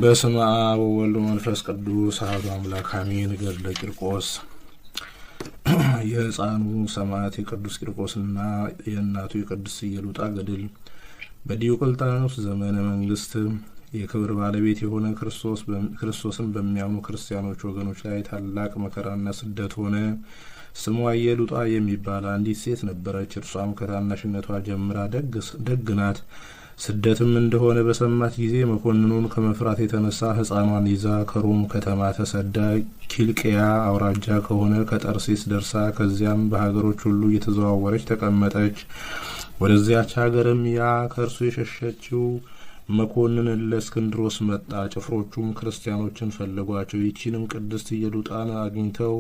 በስመ አብ ወወልድ ወመንፈስ ቅዱስ አሐዱ አምላክ አሜን። ገድለ ቂርቆስ። የሕፃኑ ሰማዕት የቅዱስ ቂርቆስና የእናቱ የቅድስት ኢየሉጣ ገድል። በዲዮቅልጥያኖስ ዘመነ መንግስት የክብር ባለቤት የሆነ ክርስቶስን በሚያምኑ ክርስቲያኖች ወገኖች ላይ ታላቅ መከራና ስደት ሆነ። ስሟ ኢየሉጣ የሚባል አንዲት ሴት ነበረች። እርሷም ከታናሽነቷ ጀምራ ደግ ናት። ስደትም እንደሆነ በሰማች ጊዜ መኮንኑን ከመፍራት የተነሳ ሕፃኗን ይዛ ከሮም ከተማ ተሰዳ ኪልቅያ አውራጃ ከሆነ ከጠርሴስ ደርሳ ከዚያም በሀገሮች ሁሉ እየተዘዋወረች ተቀመጠች። ወደዚያች ሀገርም ያ ከእርሱ የሸሸችው መኮንን ለእስክንድሮስ መጣ። ጭፍሮቹም ክርስቲያኖችን ፈለጓቸው። ይቺንም ቅድስት ኢየሉጣን አግኝተው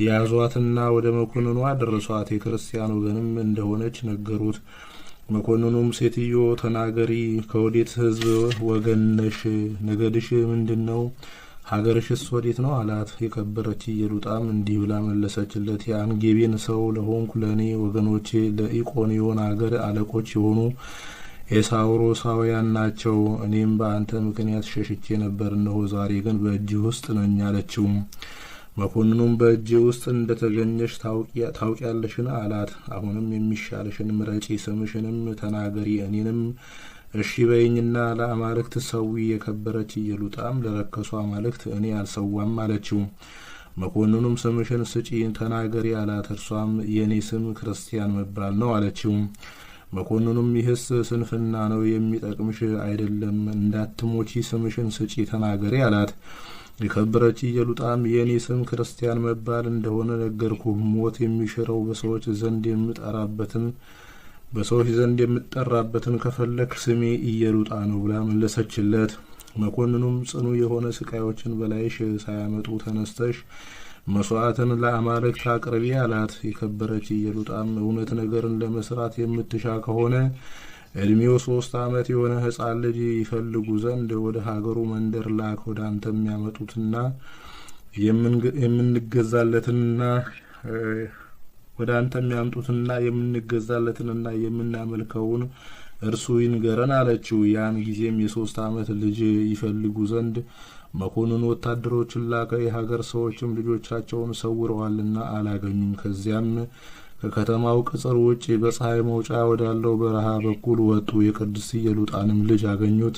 ያዟትና ወደ መኮንኑ አደረሷት። የክርስቲያን ወገንም እንደሆነች ነገሩት። መኮንኑም ሴትዮ ተናገሪ፣ ከወዴት ሕዝብ ወገንነሽ? ነገድሽ ምንድነው? ሀገርሽስ ወዴት ነው አላት። የከበረች ኢየሉጣም እንዲህ ብላ መለሰችለት። የአንጌቤን ሰው ለሆንኩ ለእኔ ወገኖቼ ለኢቆንዮን አገር አለቆች የሆኑ ኤሳውሮሳውያን ናቸው። እኔም በአንተ ምክንያት ሸሽቼ ነበር፣ እነሆ ዛሬ ግን በእጅህ ውስጥ ነኝ አለችው። መኮንኑም በእጅ ውስጥ እንደተገኘሽ ታውቂያለሽን አላት። አሁንም የሚሻልሽን ምረጪ፣ ስምሽንም ተናገሪ፣ እኔንም እሺ በይኝና ለአማልክት ሰዊ። የከበረች ኢየሉጣም ለረከሱ አማልክት እኔ አልሰዋም አለችው። መኮንኑም ስምሽን ስጪ ተናገሪ አላት። እርሷም የእኔ ስም ክርስቲያን መባል ነው አለችው። መኮንኑም ይህስ ስንፍና ነው፣ የሚጠቅምሽ አይደለም፣ እንዳትሞቺ ስምሽን ስጪ ተናገሪ አላት። የከበረች ኢየሉጣም የእኔ ስም ክርስቲያን መባል እንደሆነ ነገርኩ፣ ሞት የሚሽረው በሰዎች ዘንድ የምጠራበትን ከፈለክ ስሜ ኢየሉጣ ነው ብላ መለሰችለት። መኮንኑም ጽኑ የሆነ ስቃዮችን በላይሽ ሳያመጡ ተነስተሽ መስዋዕትን ለአማልክት አቅርቢ አላት። የከበረች ኢየሉጣም እውነት ነገርን ለመስራት የምትሻ ከሆነ እድሜው 3 ዓመት የሆነ ሕፃን ልጅ ይፈልጉ ዘንድ ወደ ሀገሩ መንደር ላክ። ወደ አንተ የሚያመጡትና የምንገዛለትንና የምናመልከውን እርሱ ይንገረን አለችው። ያን ጊዜም የ3 ዓመት ልጅ ይፈልጉ ዘንድ መኮንኑ ወታደሮችን ላከ። የሀገር ሰዎችም ልጆቻቸውን ሰውረዋልና አላገኙም። ከዚያም ከከተማው ቅጽር ውጭ በፀሐይ መውጫ ወዳለው በረሃ በኩል ወጡ። የቅድስት ኢየሉጣንም ልጅ አገኙት።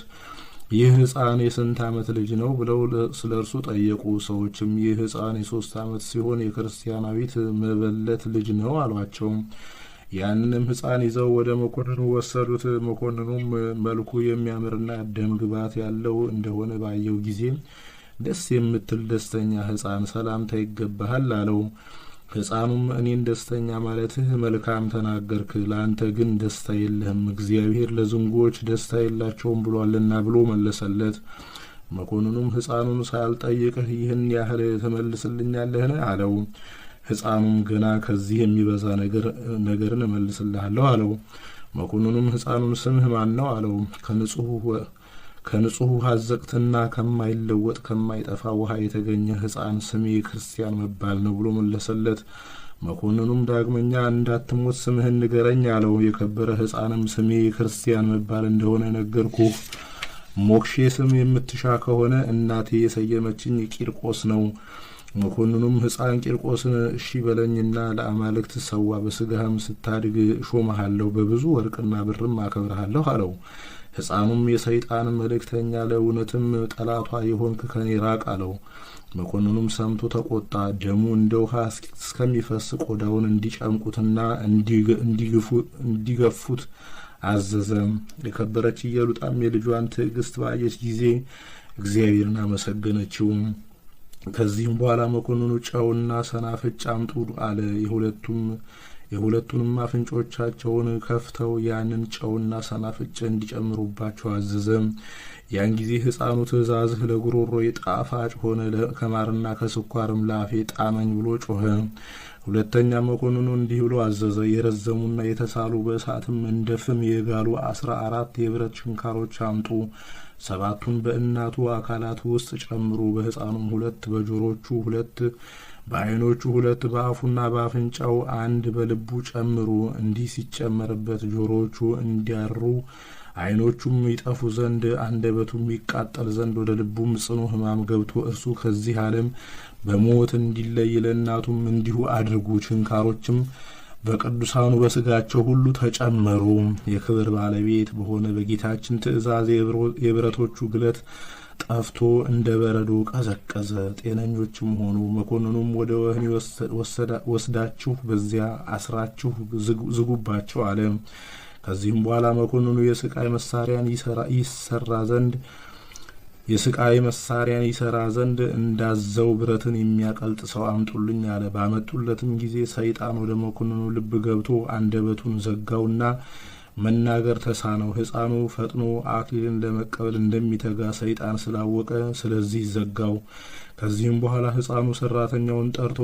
ይህ ሕፃን የስንት ዓመት ልጅ ነው ብለው ስለ እርሱ ጠየቁ። ሰዎችም ይህ ሕፃን የ3 ዓመት ሲሆን የክርስቲያናዊት መበለት ልጅ ነው አሏቸው። ያንንም ሕፃን ይዘው ወደ መኮንኑ ወሰዱት። መኮንኑም መልኩ የሚያምርና ደም ግባት ያለው እንደሆነ ባየው ጊዜ ደስ የምትል ደስተኛ ሕፃን ሰላምታ ይገባሃል አለው። ሕፃኑም እኔን ደስተኛ ማለትህ መልካም ተናገርክ፣ ለአንተ ግን ደስታ የለህም፣ እግዚአብሔር ለዝንጉዎች ደስታ የላቸውም ብሏልና ብሎ መለሰለት። መኮንኑም ሕፃኑን ሳልጠይቅህ ይህን ያህል ትመልስልኛለህን አለው። ሕፃኑም ገና ከዚህ የሚበዛ ነገርን እመልስልሃለሁ አለው። መኮንኑም ሕፃኑን ስምህ ማን ነው አለው። ከንጹህ አዘቅትና ከማይለወጥ ከማይጠፋ ውሃ የተገኘ ሕፃን ስሜ ክርስቲያን መባል ነው ብሎ መለሰለት። መኮንኑም ዳግመኛ እንዳትሞት ስምህን ንገረኝ አለው። የከበረ ሕፃንም ስሜ ክርስቲያን መባል እንደሆነ ነገርኩህ። ሞክሼ ስም የምትሻ ከሆነ እናቴ የሰየመችኝ ቂርቆስ ነው። መኮንኑም ሕፃን ቂርቆስን እሺ በለኝና ለአማልክት ሰዋ፣ በስጋህም ስታድግ ሾመሃለሁ፣ በብዙ ወርቅና ብርም አከብረሃለሁ አለው። ሕፃኑም የሰይጣን መልእክተኛ ለእውነትም ጠላቷ የሆንክ ከኔ ራቅ አለው። መኮንኑም ሰምቶ ተቆጣ። ደሙ እንደ ውሃ እስከሚፈስ ቆዳውን እንዲጨምቁትና እንዲገፉት አዘዘ። የከበረች ኢየሉጣም የልጇን ትዕግስት ባየች ጊዜ እግዚአብሔርን አመሰገነችው። ከዚህም በኋላ መኮንኑ ጨውና ሰናፍጭ አምጡ አለ። የሁለቱንም አፍንጮቻቸውን ከፍተው ያንን ጨውና ሰናፍጭ እንዲጨምሩባቸው አዘዘ። ያን ጊዜ ሕፃኑ ትእዛዝህ ለጉሮሮዬ ጣፋጭ ሆነ፣ ከማርና ከስኳርም ላፌ ጣመኝ ብሎ ጮኸ። ሁለተኛ መኮንኑ እንዲህ ብሎ አዘዘ። የረዘሙና የተሳሉ በእሳትም እንደ ፍም የጋሉ 14 የብረት ችንካሮች አምጡ። 7ቱን በእናቱ አካላት ውስጥ ጨምሩ። በሕፃኑም 2 በጆሮቹ 2 በዓይኖቹ 2 በአፉና በአፍንጫው 1 በልቡ ጨምሩ። እንዲህ ሲጨመርበት ጆሮቹ እንዲያሩ ዓይኖቹም ይጠፉ ዘንድ አንደበቱም ይቃጠል ዘንድ ወደ ልቡም ጽኑ ሕማም ገብቶ እርሱ ከዚህ ዓለም በሞት እንዲለይ ለእናቱም እንዲሁ አድርጉ። ችንካሮችም በቅዱሳኑ በስጋቸው ሁሉ ተጨመሩ። የክብር ባለቤት በሆነ በጌታችን ትእዛዝ የብረቶቹ ግለት ጠፍቶ እንደ በረዶ ቀዘቀዘ። ጤነኞችም ሆኑ። መኮንኑም ወደ ወህኒ ወስዳችሁ በዚያ አስራችሁ ዝጉባቸው አለ። ከዚህም በኋላ መኮንኑ የስቃይ መሳሪያን ይሰራ ዘንድ እንዳዘው ብረትን የሚያቀልጥ ሰው አምጡልኝ አለ። ባመጡለትም ጊዜ ሰይጣን ወደ መኮንኑ ልብ ገብቶ አንደበቱን ዘጋውና መናገር ተሳነው። ሕፃኑ ፈጥኖ አክሊልን ለመቀበል እንደሚተጋ ሰይጣን ስላወቀ ስለዚህ ዘጋው። ከዚህም በኋላ ሕፃኑ ሰራተኛውን ጠርቶ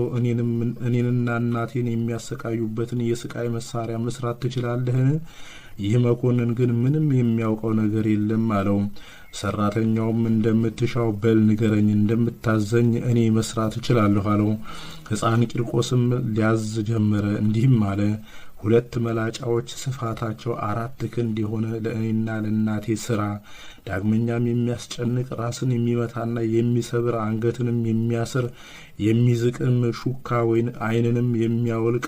እኔንና እናቴን የሚያሰቃዩበትን የስቃይ መሳሪያ መስራት ትችላለህን? ይህ መኮንን ግን ምንም የሚያውቀው ነገር የለም አለው። ሰራተኛውም እንደምትሻው በል ንገረኝ፣ እንደምታዘኝ እኔ መስራት እችላለሁ አለው። ሕፃን ቂርቆስም ሊያዝ ጀመረ፣ እንዲህም አለ። 2 መላጫዎች ስፋታቸው 4 ክንድ የሆነ ለእኔና ለእናቴ ስራ። ዳግመኛም የሚያስጨንቅ ራስን የሚመታና የሚሰብር አንገትንም የሚያስር የሚዝቅም ሹካ ወይን ዓይንንም የሚያወልቅ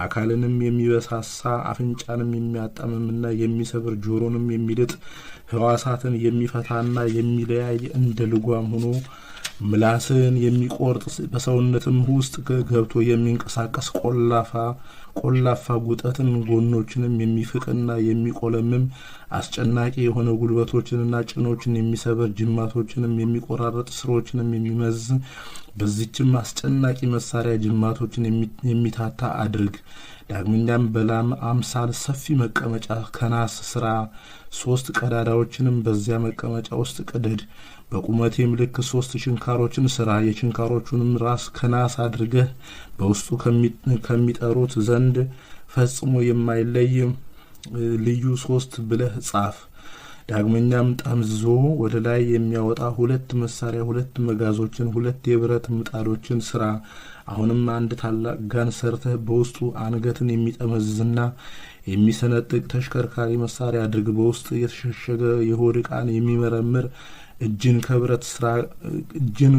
አካልንም የሚበሳሳ አፍንጫንም የሚያጣምምና የሚሰብር ጆሮንም የሚልጥ ሕዋሳትን የሚፈታና የሚለያይ እንደ ልጓም ሆኖ ምላስን የሚቆርጥ በሰውነትም ውስጥ ገብቶ የሚንቀሳቀስ ቆላፋ ጉጠትን ጎኖችንም የሚፍቅና የሚቆለምም አስጨናቂ የሆነ ጉልበቶችንና ጭኖችን የሚሰበር ጅማቶችንም የሚቆራረጥ ስሮችንም የሚመዝ በዚህችም አስጨናቂ መሳሪያ ጅማቶችን የሚታታ አድርግ። ዳግመኛም በላም አምሳል ሰፊ መቀመጫ ከናስ ስራ 3 ቀዳዳዎችንም በዚያ መቀመጫ ውስጥ ቅደድ። በቁመቴም ልክ 3 ችንካሮችን ስራ። የችንካሮቹንም ራስ ከናስ አድርገህ በውስጡ ከሚጠሩት ዘንድ ፈጽሞ የማይለይ ልዩ 3 ብለህ ጻፍ። ዳግመኛም ጠምዝዞ ወደ ላይ የሚያወጣ 2 መሳሪያ 2 መጋዞችን 2 የብረት ምጣዶችን ስራ። አሁንም አንድ ታላቅ ጋን ሰርተህ በውስጡ አንገትን የሚጠመዝዝና የሚሰነጥቅ ተሽከርካሪ መሳሪያ አድርግ። በውስጥ የተሸሸገ የሆድ ዕቃን የሚመረምር እጅን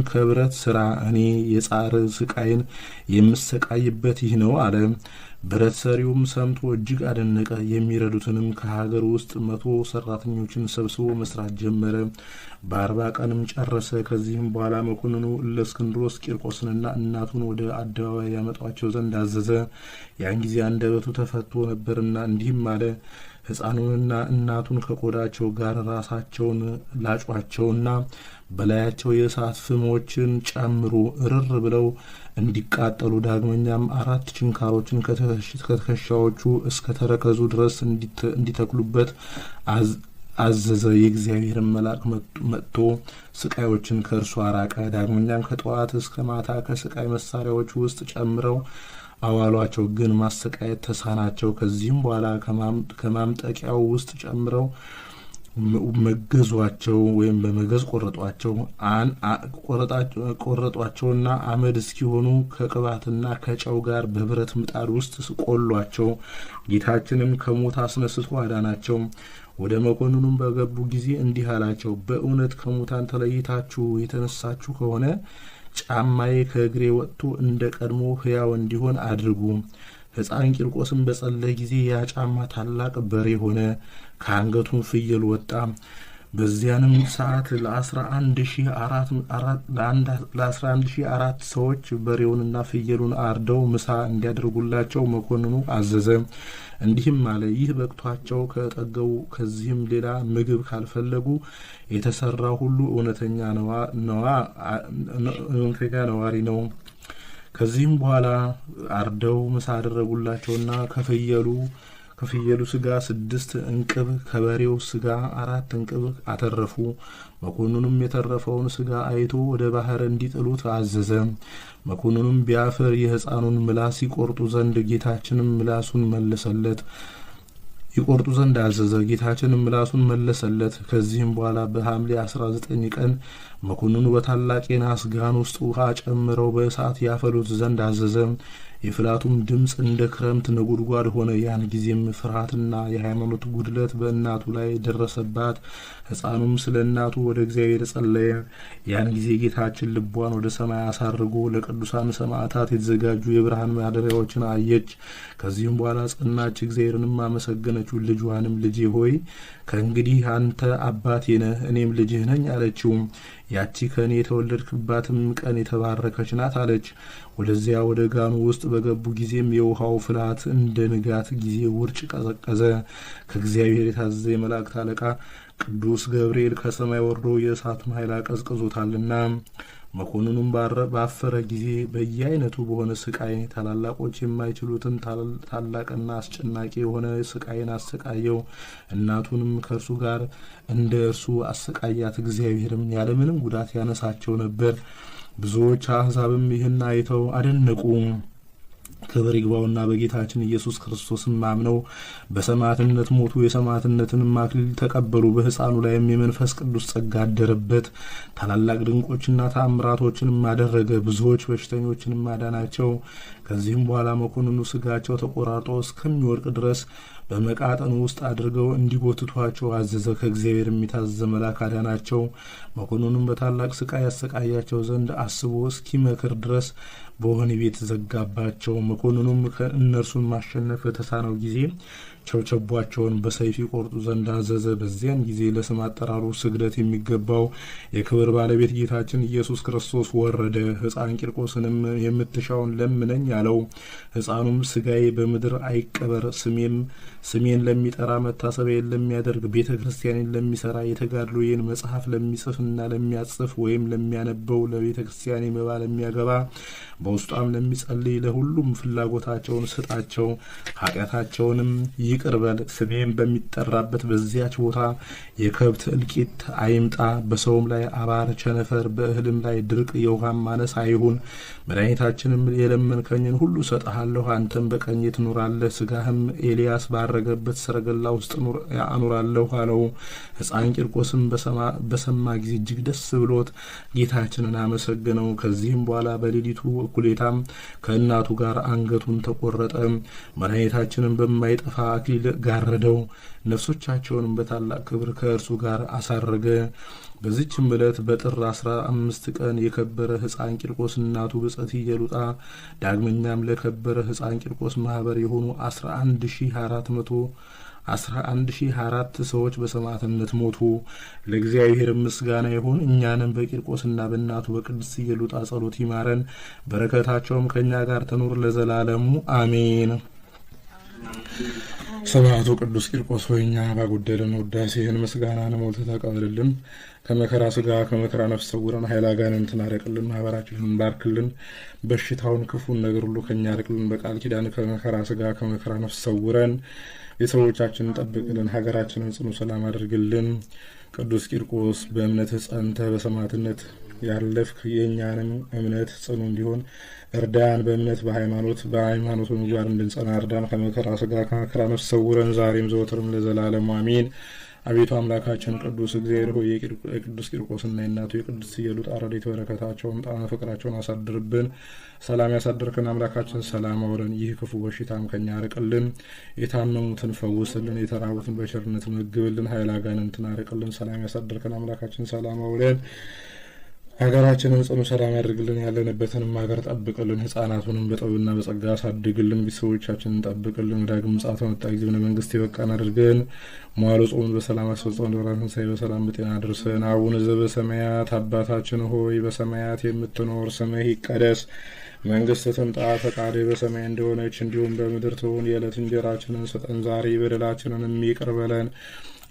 ከብረት ስራ። እኔ የጻር ስቃይን የምሰቃይበት ይህ ነው አለ። ብረት ሰሪውም ሰምቶ እጅግ አደነቀ። የሚረዱትንም ከሀገር ውስጥ 100 ሰራተኞችን ሰብስቦ መስራት ጀመረ። በ40 ቀንም ጨረሰ። ከዚህም በኋላ መኮንኑ እለእስክንድሮስ ቂርቆስንና እናቱን ወደ አደባባይ ያመጧቸው ዘንድ አዘዘ። ያን ጊዜ አንደበቱ ተፈቶ ነበርና እንዲህም አለ። ሕፃኑንና እናቱን ከቆዳቸው ጋር ራሳቸውን ላጯቸውና በላያቸው የእሳት ፍሞችን ጨምሩ፣ እርር ብለው እንዲቃጠሉ። ዳግመኛም 4 ችንካሮችን ከትከሻዎቹ እስከ ተረከዙ ድረስ እንዲተክሉበት አዘዘ። የእግዚአብሔርን መልአክ መጥቶ ስቃዮችን ከእርሱ አራቀ። ዳግመኛም ከጠዋት እስከ ማታ ከስቃይ መሳሪያዎች ውስጥ ጨምረው አዋሏቸው፣ ግን ማሰቃየት ተሳናቸው። ከዚህም በኋላ ከማምጠቂያው ውስጥ ጨምረው መገዟቸው ወይም በመገዝ ቆረጧቸውና አመድ እስኪሆኑ ከቅባትና ከጨው ጋር በብረት ምጣድ ውስጥ ቆሏቸው። ጌታችንም ከሞት አስነስቶ አዳናቸው። ወደ መኮንኑም በገቡ ጊዜ እንዲህ አላቸው። በእውነት ከሙታን ተለይታችሁ የተነሳችሁ ከሆነ ጫማዬ ከእግሬ ወጥቶ እንደ ቀድሞ ሕያው እንዲሆን አድርጉ። ሕፃን ቂርቆስም በጸለየ ጊዜ ያ ጫማ ታላቅ በሬ ሆነ፣ ከአንገቱም ፍየል ወጣ። በዚያንም ሰዓት ለ11,400 ሰዎች በሬውንና ፍየሉን አርደው ምሳ እንዲያደርጉላቸው መኮንኑ አዘዘ። እንዲህም አለ። ይህ በቅቷቸው ከጠገቡ ከዚህም ሌላ ምግብ ካልፈለጉ የተሰራ ሁሉ እውነተኛ ነዋሪ ነው። ከዚህም በኋላ አርደው ምሳ አደረጉላቸውና ከፍየሉ ስጋ 6 እንቅብ ከበሬው ስጋ 4 እንቅብ አተረፉ። መኮንኑም የተረፈውን ስጋ አይቶ ወደ ባህር እንዲጥሉት አዘዘ። መኮንኑም ቢያፍር የሕፃኑን ምላስ ይቆርጡ ዘንድ ጌታችንም ምላሱን አዘዘ። ጌታችንም ምላሱን መለሰለት። ከዚህም በኋላ በሐምሌ 19 ቀን መኮንኑ በታላቅ የናስ ጋን ውስጥ ውሃ ጨምረው በእሳት ያፈሉት ዘንድ አዘዘ። የፍላቱም ድምፅ እንደ ክረምት ነጎድጓድ ሆነ። ያን ጊዜም ፍርሃትና የሃይማኖት ጉድለት በእናቱ ላይ ደረሰባት። ሕፃኑም ስለ እናቱ ወደ እግዚአብሔር ጸለየ። ያን ጊዜ ጌታችን ልቧን ወደ ሰማይ አሳርጎ ለቅዱሳን ሰማዕታት የተዘጋጁ የብርሃን ማደሪያዎችን አየች። ከዚህም በኋላ ጸናች፣ እግዚአብሔርንም አመሰገነችው። ልጇንም ልጄ ሆይ ከእንግዲህ አንተ አባቴ ነህ፣ እኔም ልጅህ ነኝ አለችው። ያቺ ከእኔ የተወለድክባትም ቀን የተባረከች ናት አለች። ወደዚያ ወደ ጋኑ ውስጥ በገቡ ጊዜም የውሃው ፍላት እንደ ንጋት ጊዜ ውርጭ ቀዘቀዘ። ከእግዚአብሔር የታዘዘ የመላእክት አለቃ ቅዱስ ገብርኤል ከሰማይ ወርዶ የእሳቱን ኃይል አቀዝቅዞታልና። መኮንኑም ባፈረ ጊዜ በየአይነቱ በሆነ ስቃይ ታላላቆች የማይችሉትን ታላቅና አስጨናቂ የሆነ ስቃይን አሰቃየው። እናቱንም ከእርሱ ጋር እንደ እርሱ አሰቃያት። እግዚአብሔርም ያለምንም ጉዳት ያነሳቸው ነበር። ብዙዎች አሕዛብም ይህን አይተው አደነቁ። ክብር ይግባውና በጌታችን ኢየሱስ ክርስቶስም አምነው በሰማዕትነት ሞቱ። የሰማዕትነትንም አክሊል ተቀበሉ። በሕፃኑ ላይም የመንፈስ ቅዱስ ጸጋ አደረበት። ታላላቅ ድንቆችና ተአምራቶችንም አደረገ። ብዙዎች በሽተኞችንም አዳናቸው። ከዚህም በኋላ መኮንኑ ስጋቸው ተቆራርጦ እስከሚወድቅ ድረስ በመቃጠኑ ውስጥ አድርገው እንዲጎትቷቸው አዘዘ። ከእግዚአብሔር የሚታዘዘ መልአክ አዳናቸው። መኮንኑም በታላቅ ስቃይ ያሰቃያቸው ዘንድ አስቦ እስኪመክር ድረስ በወህኒ ቤት ዘጋባቸው። መኮንኑም ከእነርሱን ማሸነፍ በተሳነው ጊዜ ቸብቸቧቸውን በሰይፍ ይቆርጡ ዘንድ አዘዘ። በዚያን ጊዜ ለስም አጠራሩ ስግደት የሚገባው የክብር ባለቤት ጌታችን ኢየሱስ ክርስቶስ ወረደ። ሕፃን ቂርቆስንም የምትሻውን ለምነኝ አለው። ሕፃኑም ስጋዬ በምድር አይቀበር፣ ስሜን ለሚጠራ መታሰቢያን ለሚያደርግ ቤተ ክርስቲያንን ለሚሰራ የተጋድሎዬን መጽሐፍ ለሚጽፍና ለሚያጽፍ ወይም ለሚያነበው ለቤተ ክርስቲያኔ መባ ለሚያገባ በውስጧም ለሚጸልይ ለሁሉም ፍላጎታቸውን ስጣቸው፣ ኃጢአታቸውንም ይቅር በል። ስሜም በሚጠራበት በዚያች ቦታ የከብት እልቂት አይምጣ። በሰውም ላይ አባር፣ ቸነፈር፣ በእህልም ላይ ድርቅ፣ የውሃም ማነስ አይሁን። መድኃኒታችንም የለመንከኝን ሁሉ ሰጥሃለሁ፣ አንተም በቀኜ ትኖራለህ፣ ስጋህም ኤልያስ ባረገበት ሰረገላ ውስጥ አኑራለሁ አለው። ሕፃን ቂርቆስም በሰማ ጊዜ እጅግ ደስ ብሎት ጌታችንን አመሰገነው። ከዚህም በኋላ በሌሊቱ እኩሌታም ከእናቱ ጋር አንገቱን ተቆረጠ። መድኃኒታችንን በማይጠፋ አክሊል ጋረደው። ነፍሶቻቸውንም በታላቅ ክብር ከእርሱ ጋር አሳረገ። በዚችም ዕለት በጥር 15 ቀን የከበረ ሕፃን ቂርቆስ እናቱ ብጽዕት ኢየሉጣ ዳግመኛም ለከበረ ሕፃን ቂርቆስ ማህበር የሆኑ 11,004 ሰዎች በሰማዕትነት ሞቱ። ለእግዚአብሔር ምስጋና ይሁን። እኛንም በቂርቆስና በእናቱ በቅድስት ኢየሉጣ ጸሎት ይማረን፣ በረከታቸውም ከእኛ ጋር ትኑር ለዘላለሙ አሜን። ሰማዕቱ ቅዱስ ቂርቆስ ሆይ እኛ ባጎደለን ውዳሴህን ምስጋናን ሞልተህ ተቀበልልን። ከመከራ ስጋ ከመከራ ነፍስ ሰውረን፣ ኃይለ አጋንንትን አርቅልን፣ ማህበራችንን ባርክልን፣ በሽታውን ክፉን ነገር ሁሉ ከኛ አርቅልን። በቃል ኪዳን ከመከራ ስጋ ከመከራ ነፍስ ሰውረን፣ ቤተሰቦቻችንን ጠብቅልን፣ ሀገራችንን ጽኑ ሰላም አድርግልን። ቅዱስ ቂርቆስ በእምነትህ ጸንተህ በሰማዕትነት ያለፍክ የእኛንም እምነት ጽኑ እንዲሆን እርዳን። በእምነት በሃይማኖት ምግባር እንድንጸና እርዳን። ከመከራ ስጋ ከመከራ ነፍስ ሰውረን፣ ዛሬም ዘወትርም ለዘላለሙ አሜን። አቤቱ አምላካችን ቅዱስ እግዚአብሔር ሆይ የቅዱስ ቂርቆስና የእናቱ የቅድስት ኢየሉጣ ረድኤት በረከታቸውን ጣዕመ ፍቅራቸውን አሳድርብን። ሰላም ያሳድርከን አምላካችን፣ ሰላም አውለን። ይህ ክፉ በሽታም ከኛ አርቅልን። የታመሙትን ፈውስልን፣ የተራቡትን በቸርነት መግብልን፣ ኃይለ አጋንንትን አርቅልን። ሰላም ያሳድርከን አምላካችን፣ ሰላም አውለን። ሀገራችንን ጽኑ ሰላም ያድርግልን። ያለንበትንም ሀገር ጠብቅልን። ሕፃናቱንም በጥበብና በጸጋ አሳድግልን። ቤተሰቦቻችንን ጠብቅልን። ዳግም ምጽአት በመጣ ጊዜ ለመንግስት የበቃን አድርገን። መዋዕለ ጾሙን በሰላም አስፈጽመን ለብርሃነ ትንሣኤ በሰላም በጤና አድርሰን። አቡነ ዘበሰማያት አባታችን ሆይ በሰማያት የምትኖር ስምህ ይቀደስ፣ መንግስትህ ትምጣ፣ ፈቃድህ በሰማይ እንደሆነች እንዲሁም በምድር ትሁን። የዕለት እንጀራችንን ስጠን ዛሬ፣ በደላችንንም ይቅር በለን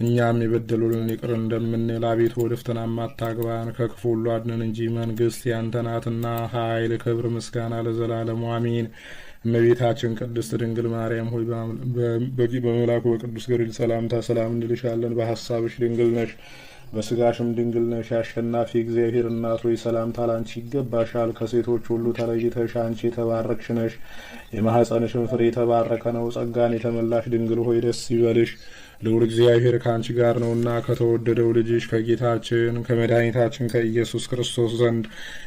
እኛም የበደሉንን ይቅር እንደምንል። አቤቱ ወደ ፈተናም አታግባን ከክፉ ሁሉ አድነን እንጂ መንግስት ያንተ ናትና፣ ኃይል፣ ክብር፣ ምስጋና ለዘላለሙ አሜን። እመቤታችን ቅድስት ድንግል ማርያም ሆይ በመልአኩ በቅዱስ ገብርኤል ሰላምታ ሰላም እንልሻለን። በሀሳብሽ ድንግል ነሽ፣ በስጋሽም ድንግል ነሽ። አሸናፊ እግዚአብሔር እናት ሆይ ሰላምታ ላንቺ ይገባሻል። ከሴቶች ሁሉ ተለይተሽ አንቺ የተባረክሽ ነሽ፣ የማኅፀንሽም ፍሬ የተባረከ ነው። ጸጋን የተመላሽ ድንግል ሆይ ደስ ይበልሽ፣ ልዑል እግዚአብሔር ከአንቺ ጋር ነውና ከተወደደው ልጅሽ ከጌታችን ከመድኃኒታችን ከኢየሱስ ክርስቶስ ዘንድ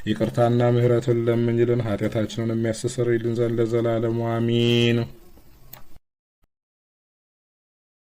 ይቅርታና ምሕረትን ለምኝልን ኃጢአታችንን የሚያስተሰርይልን ዘንድ ለዘላለሙ አሜን።